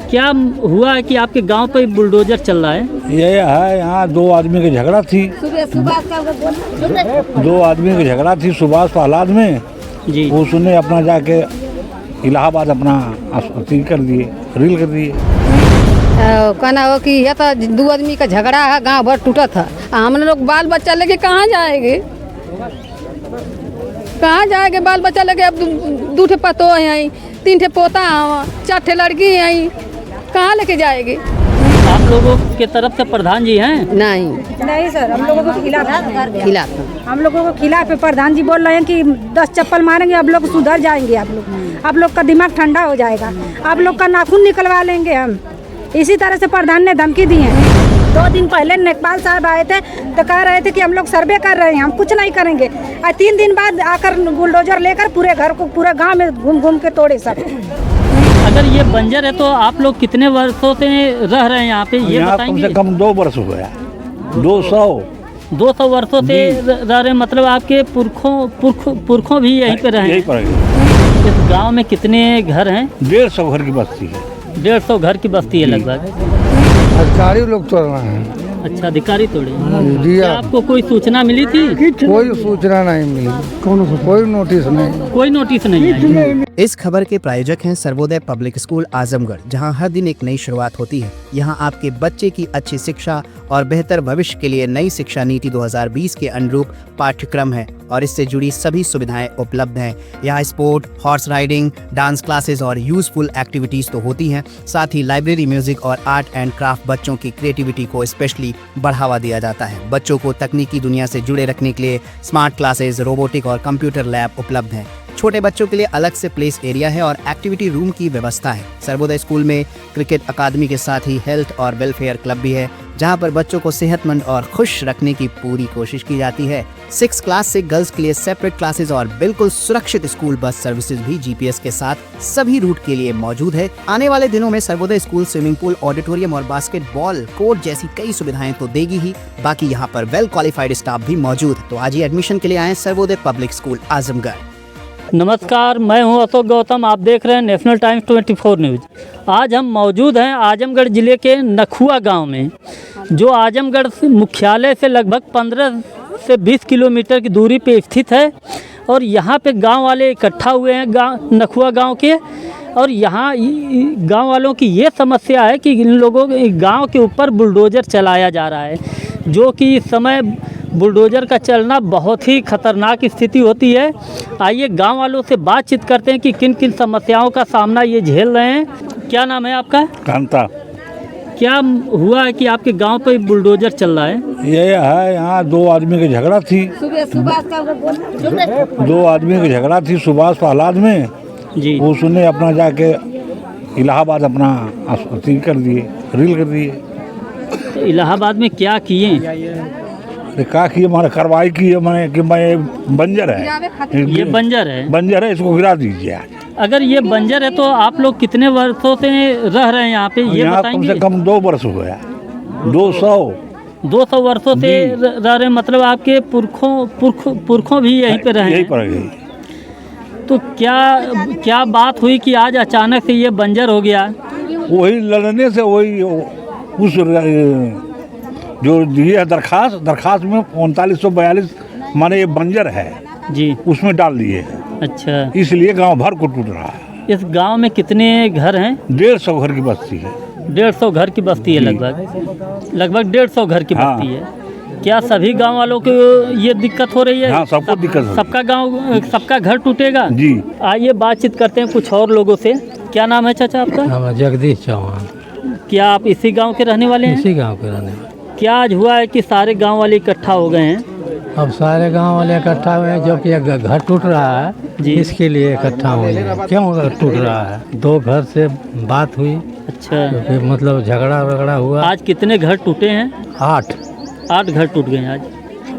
क्या हुआ है कि आपके गांव पे बुलडोजर चल रहा है? ये है यहाँ दो आदमी की झगड़ा थी। दो आदमी की झगड़ा थी सुभाष प्रहलाद में जी। उसने अपना जाके इलाहाबाद अपना अस्पताल कर दिए, रील कर दिए। कहना हो कि यह तो दो आदमी का झगड़ा है, गांव भर टूटा था। हम लोग बाल बच्चा लेके कहाँ जाएंगे? कहाँ जाएंगे बाल बच्चा लेके? अब दो ठे पतो हैं, तीन ठे पोता हैं, चार ठे लड़की हैं, कहाँ लेके जाएंगे? आप लोगों के तरफ से प्रधान जी हैं? नहीं सर, हम लोगों को खिलाफ हम लोगों को खिलाफ है। प्रधान जी बोल रहे हैं कि 10 चप्पल मारेंगे, आप लोग सुधर जाएंगे। आप लोग का दिमाग ठंडा हो जाएगा, आप लोग का नाखून निकलवा लेंगे हम। इसी तरह से प्रधान ने धमकी दी है। 2 दिन पहले नेपाल साहब आए थे तो कह रहे थे कि हम लोग सर्वे कर रहे हैं, हम कुछ नहीं करेंगे। और 3 दिन बाद आकर बुलडोजर लेकर पूरे घर को, पूरे गांव में घूम घूम के तोड़े सब। अगर ये बंजर है तो आप लोग कितने वर्षों से रह रहे हैं यहाँ पे, ये बताएंगे? कम से कम 2 वर्ष हुआ है। 200 वर्षों से रह रहे, मतलब आपके पुरखों भी यहीं पे रहे? यहीं पर। इस गांव में कितने घर हैं? 150 घर की बस्ती है। 150 घर की बस्ती है लगभग। अधिकारी लोग तोड़ रहे हैं। अच्छा, अधिकारी तोड़े। दिया आपको कोई सूचना मिली थी? कोई सूचना नहीं मिली, कोई नोटिस नहीं, कोई नोटिस नहीं आई। इस खबर के प्रायोजक हैं सर्वोदय पब्लिक स्कूल आजमगढ़, जहां हर दिन एक नई शुरुआत होती है। यहां आपके बच्चे की अच्छी शिक्षा और बेहतर भविष्य के लिए नई शिक्षा नीति 2020 के अनुरूप पाठ्यक्रम है और इससे जुड़ी सभी सुविधाएं उपलब्ध हैं। यहाँ sport, horse riding, dance classes और यूजफुल एक्टिविटीज तो होती हैं, साथ ही लाइब्रेरी, म्यूजिक और आर्ट एंड क्राफ्ट बच्चों की क्रिएटिविटी को स्पेशली बढ़ावा दिया जाता है। बच्चों को तकनीकी दुनिया से जुड़े रखने के लिए स्मार्ट क्लासेस, रोबोटिक और कंप्यूटर लैब उपलब्ध हैं। छोटे बच्चों के लिए अलग से प्लेस एरिया है और एक्टिविटी रूम की व्यवस्था है। सर्वोदय स्कूल में क्रिकेट अकादमी के साथ ही हेल्थ और वेलफेयर क्लब भी है, जहां पर बच्चों को सेहतमंद और खुश रखने की पूरी कोशिश की जाती है। 6 क्लास से गर्ल्स के लिए सेपरेट क्लासेस और बिल्कुल सुरक्षित स्कूल बस सर्विसेज भी GPS के साथ सभी रूट के लिए मौजूद है। आने वाले दिनों में Sarvodaya school swimming pool, auditorium और बास्केटबॉल कोर्ट जैसी कई सुविधाएं तो देगी ही, बाकी यहाँ पर वेल क्वालिफाइड स्टाफ भी मौजूद है। तो आज ही एडमिशन के लिए आए सर्वोदय पब्लिक स्कूल आजमगढ़। नमस्कार, मैं हूं अशोक गौतम, आप देख रहे हैं नेशनल टाइम्स 24 न्यूज़। आज हम मौजूद हैं आजमगढ़ ज़िले के नखुआ गांव में, जो आजमगढ़ मुख्यालय से लगभग 15 से 20 किलोमीटर की दूरी पे स्थित है। और यहाँ पे गांव वाले इकट्ठा हुए हैं नखुआ गांव के, और यहाँ गांव वालों की ये समस्या है कि इन लोगों के गाँव के ऊपर बुलडोज़र चलाया जा रहा है, जो कि इस समय बुलडोज़र का चलना बहुत ही खतरनाक स्थिति होती है। आइए गांव वालों से बातचीत करते हैं कि किन किन समस्याओं का सामना ये झेल रहे हैं। क्या नाम है आपका? कांता। क्या हुआ है कि आपके गांव पे बुलडोज़र चल रहा है? ये है यहाँ 2 आदमी की झगड़ा थी। 2 आदमी की झगड़ा थी सुभाष प्रहलाद में जी। उसने अपना जाके इलाहाबाद अपना अस्पताल कर दिए, रील कर दिए। तो इलाहाबाद में क्या किए? क्या किए? हमारे कार्रवाई की है मैंने कि मैं बंजर है, ये बंजर है? बंजर है, इसको गिरा दीजिए। अगर ये बंजर है तो आप लोग कितने वर्षों से रह रहे हैं यहाँ पे, ये बताएंगे? कम से कम 2 वर्ष हुआ है। 200 वर्षों से रह रहे, मतलब आपके पुरखों भी यहीं पे रहे? यहीं पर रहे। तो क्या बात हुई कि आज अचानक से ये बंजर हो गया? वही लड़ने से, वही उस जो दिए दरखास्त में 3942 माने ये बंजर है जी, उसमें डाल दिए। अच्छा, इसलिए गांव भर को टूट रहा है। इस गांव में कितने घर हैं? 150 घर की बस्ती है। 150 घर की बस्ती है लगभग 150 घर की बस्ती है। क्या सभी गांव वालों को ये दिक्कत हो रही है? हाँ, सबको दिक्कत है। सबका घर टूटेगा जी। आइए बातचीत करते हैं कुछ और लोगों से। क्या नाम है चाचा आपका? जगदीश चौहान। क्या आप इसी गांव के रहने वाले हैं? इसी गांव के रहने वाले। क्या आज हुआ है कि सारे गांव वाले इकट्ठा हो गए हैं? अब सारे गांव वाले इकट्ठा हुए हैं, जो कि घर टूट रहा है जी, इसके लिए इकट्ठा हुए हैं। क्यों टूट रहा है? 2 घर से बात हुई। अच्छा, तो मतलब झगड़ा हुआ। आज कितने घर टूटे हैं? 8 घर टूट गए हैं आज।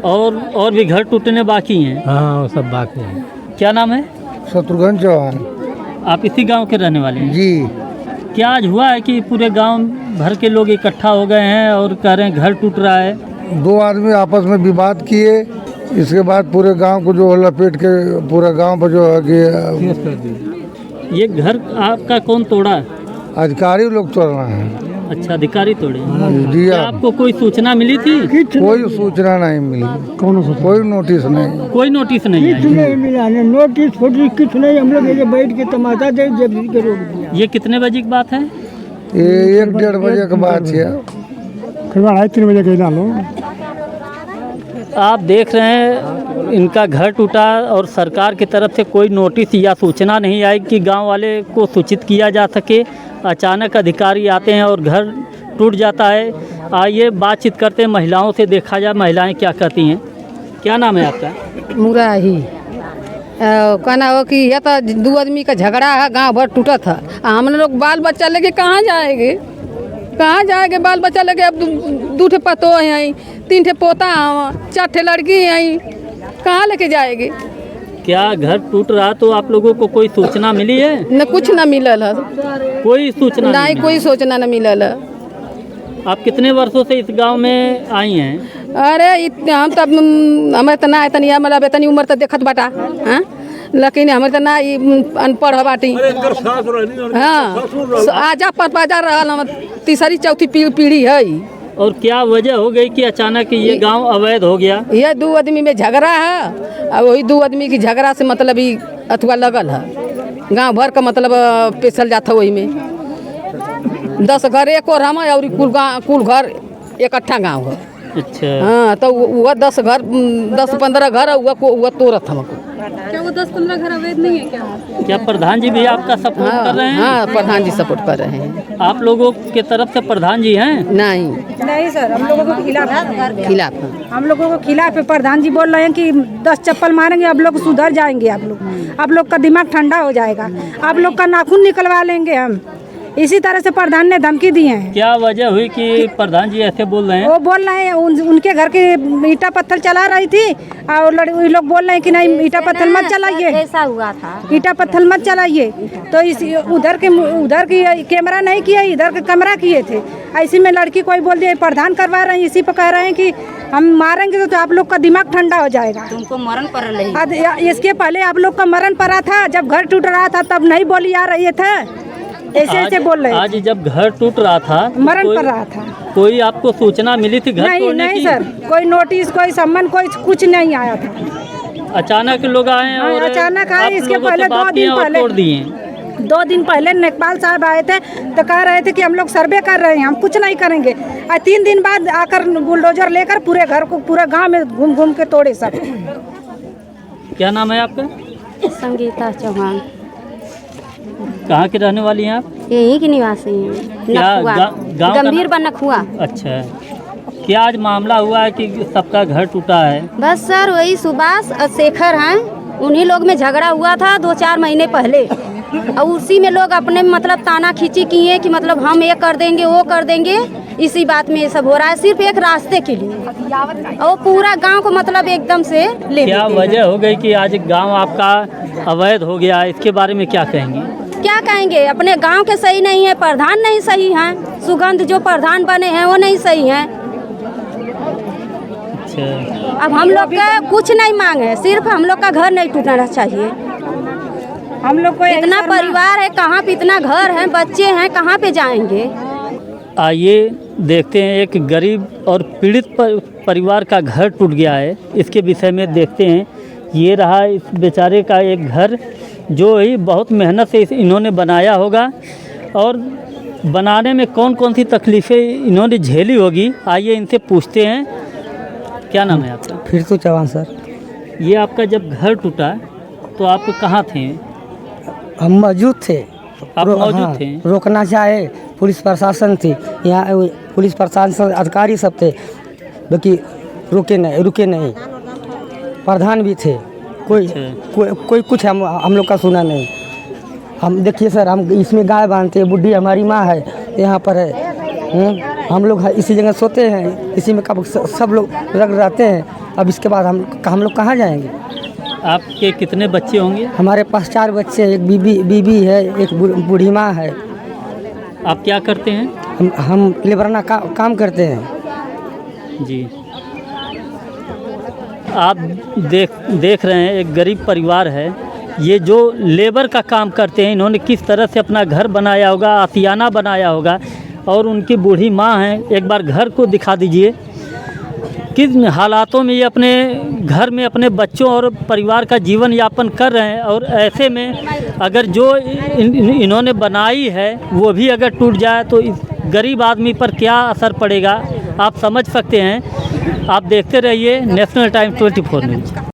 और भी घर टूटने बाकी हैं? हाँ, वो सब बाकी है। क्या नाम है? शत्रुघ्न चौहान। आप इसी गांव के रहने वाले हैं? जी। क्या आज हुआ है कि पूरे गांव भर के लोग इकट्ठा हो गए हैं और कह रहे हैं घर टूट रहा है? 2 आदमी आपस में विवाद किए, इसके बाद पूरे गांव को जो लपेट के पूरा गांव पर जो है कि ये घर आपका कौन तोड़ा? अधिकारी लोग तोड़ रहे हैं। अच्छा, अधिकारी तोड़े। जी क्या आपको कोई सूचना मिली थी? कोई सूचना नहीं मिली, कोई नोटिस नहीं। कोई नोटिस नहीं आई। नहीं मिला है, नोटिस फोटिस कुछ नहीं। हम लोग ये बैठ के तमाशा दे जब के रोक दिया। ये कितने बजे की बात है? ये 1-1.5 बजे के बाद है। 3 बजे के डालो। आप देख रहे हैं इनका घर टूटा और सरकार की तरफ से कोई नोटिस या सूचना नहीं आई कि गांव वाले को सूचित किया जा सके। अचानक अधिकारी आते हैं और घर टूट जाता है। आइए बातचीत करते हैं महिलाओं से, देखा जाए महिलाएं क्या कहती हैं। क्या नाम है आपका? मुराही कहना हो कि यह तो 2 आदमी का झगड़ा है, गांव भर टूटा था। हम लोग बाल बच्चा लेके कहाँ जाएंगे? कहाँ जाएंगे बाल बच्चा लेके? अब 2 ठे पतो हैं, 3 ठे पोता हैं, 4 ठे लड़की हैं, कहाँ लेके जाएंगे? क्या घर टूट रहा तो आप लोगों को कोई सूचना मिली है? न कुछ न मिलल है, कोई सूचना नहीं कोई सूचना न मिलल है। आप कितने वर्षों से इस गांव में आई हैं? अरे हम तब हमारे तो ना इतनी मतलब इतनी उम्र तो देखत बाटा, हाँ, लेकिन हमारे तो ना अनपढ़ बाटी। हाँ, आजा पर बाजा रहा, 3री-4थी पीढ़ी है। और क्या वजह हो गई कि अचानक ये गांव अवैध हो गया? ये 2 आदमी में झगड़ा है और वही 2 आदमी की झगड़ा से मतलब ही अथवा लगल है। गांव भर का मतलब पेशल जाता वही में 10 घर एक और हम और कुल घर इकट्ठा गांव है। अच्छा। हाँ, तो वह 10 घर 10-15 घर वह तोड़त हमको। क्या वो 10-15 घर अवैध नहीं है क्या? क्या प्रधान जी भी आपका सपोर्ट कर रहे हैं? हाँ, प्रधान जी सपोर्ट कर रहे हैं। आप लोगों के तरफ से प्रधान जी हैं? नहीं सर, हम लोगों को खिलाफ खिलाफ हम लोगों को खिलाफ है। प्रधान जी बोल रहे हैं कि 10 चप्पल मारेंगे, आप लोग सुधर जाएंगे। आप लोग का दिमाग ठंडा हो जाएगा, आप लोग का नाखून निकलवा लेंगे हम। इसी तरह से प्रधान ने धमकी दी है। क्या वजह हुई कि प्रधान जी ऐसे बोल रहे हैं? वो बोल रहे हैं उनके घर के ईटा पत्थर चला रही थी और लोग बोल रहे हैं कि नहीं ईटा पत्थर मत चलाइए, ऐसा हुआ था। ईटा पत्थर मत चलाइए। तो इस उधर की कैमरा नहीं किया, इधर के कमरा किए थे। ऐसी में लड़की कोई बोल दिया प्रधान करवा रहे हैं, इसी पर कह रहे हैं कि हम मारेंगे तो आप लोग का दिमाग ठंडा हो जाएगा। तुमको मरण पर रही। इसके पहले आप लोग का मरण पड़ा था, जब घर टूट रहा था तब नहीं बोली आ रही थे, ऐसे बोल रहे। आज जब घर टूट रहा था, मरण पर रहा था, कोई आपको सूचना मिली थी घर तोड़ने की? नहीं सर, कोई नोटिस कोई सम्मन कोई कुछ नहीं आया था। अचानक लोग आए और अचानक आए। आप इसके लोगों से पहले बात 2 किया दिन और पहले तोड़ दिए। 2 दिन पहले नेपाल साहब आए थे तो कह रहे थे कि हम लोग सर्वे कर रहे हैं, हम कुछ नहीं करेंगे। और 3 दिन बाद आकर बुलडोजर लेकर पूरे घर को पूरे गांव में घूम घूम के तोड़े सब। क्या नाम है आपका? संगीता चौहान। कहाँ के रहने वाली हैं आप? यहीं की निवासी हैं। क्या गाँव गंभीर बन नखुआ। अच्छा, क्या आज मामला हुआ है कि सबका घर टूटा है? बस सर वही सुभाष और शेखर हैं, उन्हीं लोग में झगड़ा हुआ था 2-4 महीने पहले। और उसी में लोग अपने मतलब ताना खींची किए कि मतलब हम ये कर देंगे वो कर देंगे। इसी बात में ये सब हो रहा है, सिर्फ एक रास्ते के लिए। और पूरा गांव को मतलब एकदम से ले। क्या वजह हो गई कि आज गांव आपका अवैध हो गया? इसके बारे में क्या कहेंगे? क्या कहेंगे, अपने गांव के सही नहीं है, प्रधान नहीं सही हैं, सुगंध जो प्रधान बने हैं वो नहीं सही हैं। अच्छा। अब हम लोग का कुछ नहीं मांग है, सिर्फ हम लोग का घर नहीं टूटना चाहिए। हम लोग को इतना परिवार है, कहाँ पे इतना घर है, बच्चे हैं, कहाँ पे जाएंगे? आइए देखते हैं, एक गरीब और पीड़ित परिवार का घर टूट गया है, इसके विषय में देखते हैं। ये रहा इस बेचारे का एक घर जो ही बहुत मेहनत से इन्होंने बनाया होगा और बनाने में कौन कौन सी तकलीफ़ें इन्होंने झेली होगी। आइए इनसे पूछते हैं। क्या नाम है आपका? फिर तो चौहान सर। ये आपका जब घर टूटा तो आप कहाँ थे? हम मौजूद थे। आप मौजूद थे? रोकना चाहे, पुलिस प्रशासन थी यहाँ, पुलिस प्रशासन अधिकारी सब थे, बाकी रुके नहीं। प्रधान भी थे, कोई कुछ हम लोग का सुना नहीं। हम देखिए सर, हम इसमें गाय बांधते हैं, बुढ़ी हमारी माँ है यहाँ पर है। हम लोग इसी जगह सोते हैं, इसी में कब सब लोग रहते हैं। अब इसके बाद हम लोग कहाँ जाएंगे? आपके कितने बच्चे होंगे? हमारे पास 4 बच्चे, एक बीबी है, एक बूढ़ी माँ है। आप क्या करते हैं? हम लेबरना काम करते हैं जी। आप देख रहे हैं एक गरीब परिवार है ये जो लेबर का काम करते हैं, इन्होंने किस तरह से अपना घर बनाया होगा, आशियाना बनाया होगा, और उनकी बूढ़ी माँ हैं, एक बार घर को दिखा दीजिए किस हालातों में ये अपने घर में अपने बच्चों और परिवार का जीवन यापन कर रहे हैं। और ऐसे में अगर जो इन्होंने बनाई है वो भी अगर टूट जाए तो इस गरीब आदमी पर क्या असर पड़ेगा आप समझ सकते हैं। आप देखते रहिए नेशनल टाइम्स 24 न्यूज़।